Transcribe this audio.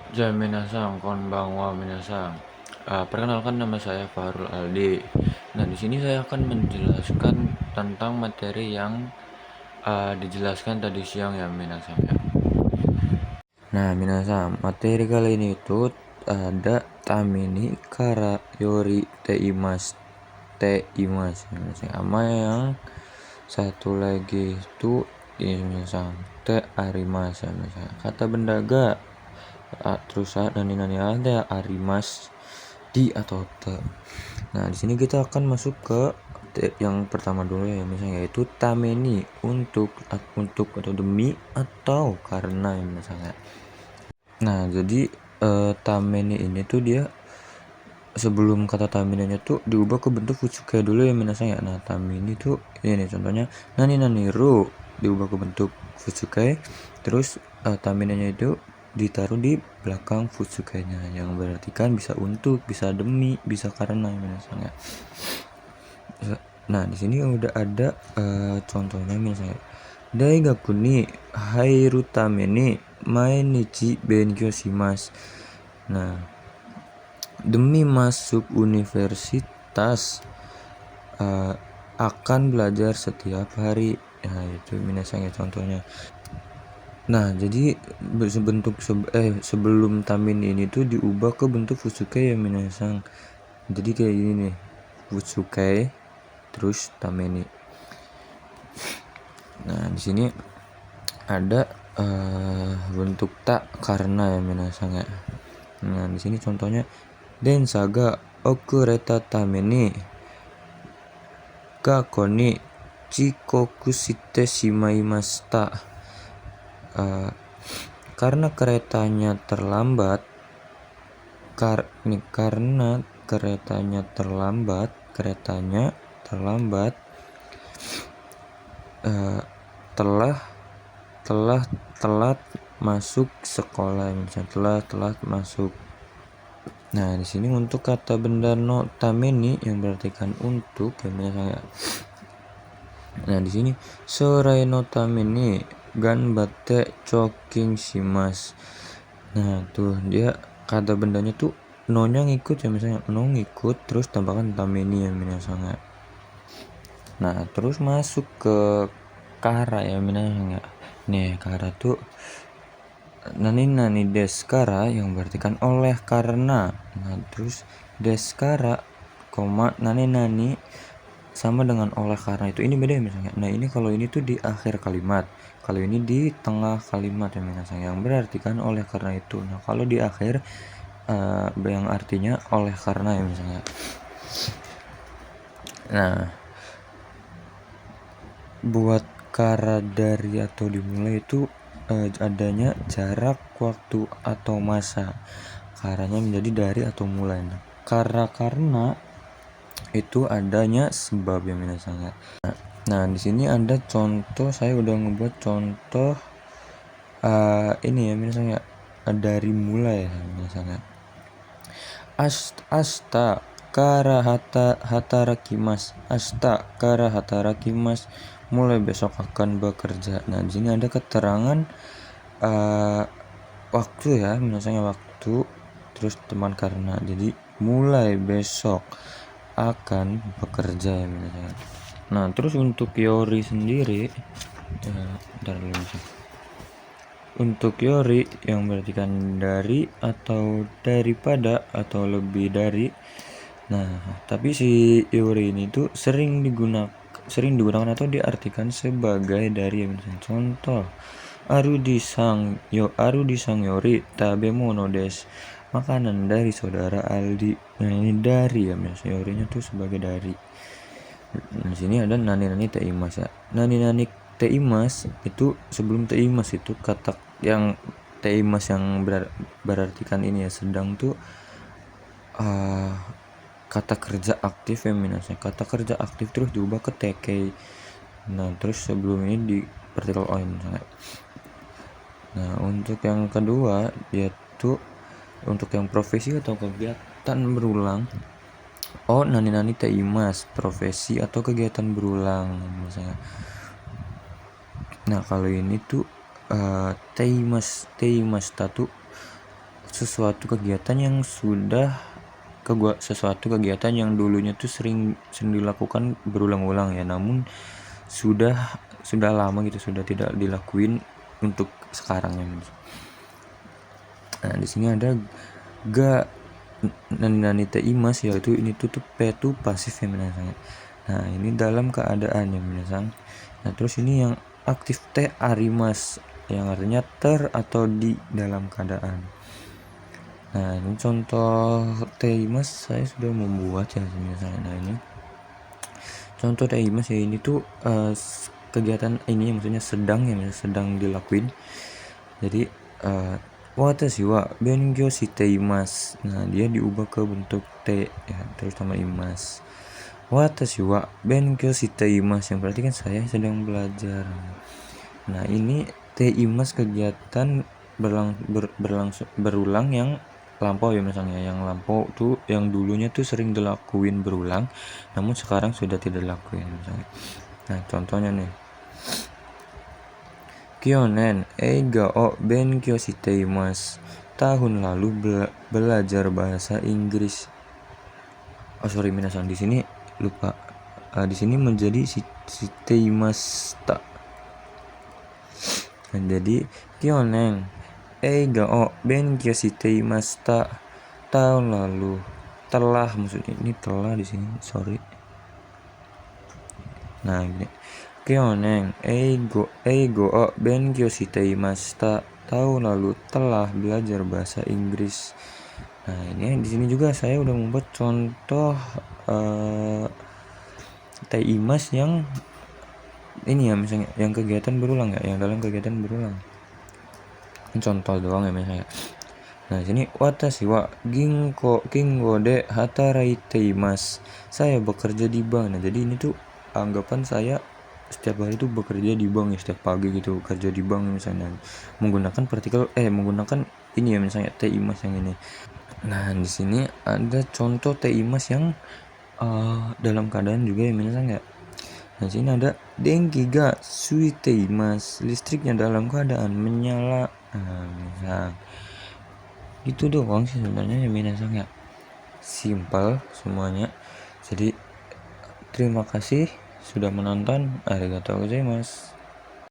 Minasan, konbanwa minasan. Perkenalkan nama saya Fahrul Aldi. Nah, di sini saya akan menjelaskan tentang materi yang dijelaskan tadi siang ya minasan ya. Nah, minasan, materi kali ini itu ada tamini kara yori teimas teimas minasan. Sama yang satu lagi itu ini minasan te arimas ya minasan. Kata bendaga terus nani ada arimas di atau te. Nah, di sini kita akan masuk ke yang pertama dulu ya misalnya, yaitu tameni untuk atau demi atau karena ya misalnya. Nah, jadi tameni ini tuh dia sebelum kata taminanya tuh diubah ke bentuk futsuke dulu ya misalnya. Nah, tamini tuh ini contohnya nani ru diubah ke bentuk futsuke, terus taminanya itu ditaruh di belakang futsukenya, yang berarti kan bisa untuk, bisa demi, bisa karena misalnya. Nah, di sini udah ada contohnya misalnya daigaku ni hairu tame ni mainichi benkyou shimasu. Nah, demi masuk universitas akan belajar setiap hari. Nah, itu minasanya contohnya. Nah, jadi sebelum tamin ini tuh diubah ke bentuk futsuke ya minasang. Jadi kayak gini nih, futsuke terus tameni. Nah, di sini ada bentuk tak karena ya minasang ya. Nah, di sini contohnya densa ga okureta tameni gakko ni chikoku shite shimaimashita. Karena keretanya terlambat, karena keretanya terlambat telat masuk sekolah, misalnya telat masuk. Nah, di sini untuk kata benda no tameni yang berartikan untuk ya misalnya. Nah, di sini sorai no tameni ganbatte choking shimasu. Nah, tuh dia kata bendanya tuh no-nya ngikut ya misalnya, no ngikut terus tambahkan tameni ya misalnya. Nah, terus masuk ke kara ya misalnya. Nih, kara tuh nani deskara yang berarti kan oleh karena. Nah, terus deskara koma nani sama dengan oleh karena itu. Ini beda ya misalnya. Nah, ini kalau ini tuh di akhir kalimat, kalau ini di tengah kalimat ya misalnya, yang berarti kan oleh karena itu. Nah, kalau di akhir yang artinya oleh karena ya misalnya. Nah, buat kara dari atau dimulai itu adanya jarak, waktu atau masa. Karanya menjadi dari atau mulai. Nah, karena itu adanya sebab ya misalnya. Nah, di sini ada contoh, saya udah ngebuat contoh ini ya misalnya dari mulai ya misalnya. Asta kara hatarakimas. Asta kara hatarakimas, mulai besok akan bekerja. Nah, di sini ada keterangan waktu ya, misalnya waktu terus teman karena. Jadi mulai besok akan bekerja ya misalnya. Nah, terus untuk yori sendiri untuk yori yang berarti kan dari atau daripada atau lebih dari. Nah, tapi si yori ini tuh sering digunakan atau diartikan sebagai dari ya misalnya. Contoh Arudi sang yori tabemono desu, makanan dari saudara Aldi. Nah, ini dari ya misalnya, yorinya tuh sebagai dari. Di sini ada nani teimas ya. Nani teimas itu sebelum teimas itu kata yang teimas yang berartikan ini ya sedang tuh kata kerja aktif ya minusnya. Kata kerja aktif terus diubah ke tk. Nah, terus sebelum ini di partikel on misalnya. Nah, untuk yang kedua yaitu untuk yang profesi atau kegiatan berulang. Oh, nani teimas, profesi atau kegiatan berulang misalnya. Nah, kalau ini tuh teimas tatu sesuatu kegiatan yang dulunya tuh sering dilakukan berulang-ulang ya, namun sudah lama gitu, sudah tidak dilakuin untuk sekarang ya. Nah, di sini ada ga nani te imas, yaitu ini tuh P tuh pasif ya minasang. Nah, ini dalam keadaan ya minasang. Nah, terus ini yang aktif te arimas, yang artinya ter atau di dalam keadaan. Nah, ini contoh te imas saya sudah membuat ya minasang. Nah, ini contoh te imas ya, ini tuh kegiatan ini maksudnya sedang dilakuin. Jadi watashi wa benkyou shite imasu. Nah, dia diubah ke bentuk te ya, terus tambah imas. Watashi wa benkyou shite imasu, yang berarti kan saya sedang belajar. Nah, ini te imas kegiatan berulang yang lampau ya misalnya. Yang lampau tuh yang dulunya tuh sering dilakuin berulang, namun sekarang sudah tidak dilakuin misalnya. Nah, contohnya nih. Kyonen eiga o benkyou shite imasu. Tahun lalu belajar bahasa Inggris. Oh sorry minasan, di sini lupa. Di sini menjadi shite imashita. Nah, jadi kyonen eiga o benkyou shite imashita. Tahun lalu telah, maksudnya ini telah di sini, sorry. Nah, gini. Kyonen eigo o benkyou shite imashita. Tahun lalu telah belajar bahasa Inggris. Nah, ini di sini juga saya udah membuat contoh te imas yang ini ya, misalnya yang kegiatan berulang ya, yang dalam kegiatan berulang. Ini contoh doang ya misalnya. Nah, sini watashi wa gingo de hataraite imasu. Saya bekerja di bank. Nah, jadi ini tuh anggapan saya setiap hari tuh bekerja di bank ya, setiap pagi gitu kerja di bank misalnya, menggunakan menggunakan ini ya misalnya te imas yang ini. Nah, di sini ada contoh te imas yang dalam keadaan juga ya misalnya. Nah, sini ada denki ga suite imasu, listriknya dalam keadaan menyala. Nah, misal itu doang sih sebenarnya ya minasang ya, simple semuanya. Jadi terima kasih sudah menonton, arigatou gozaimasu.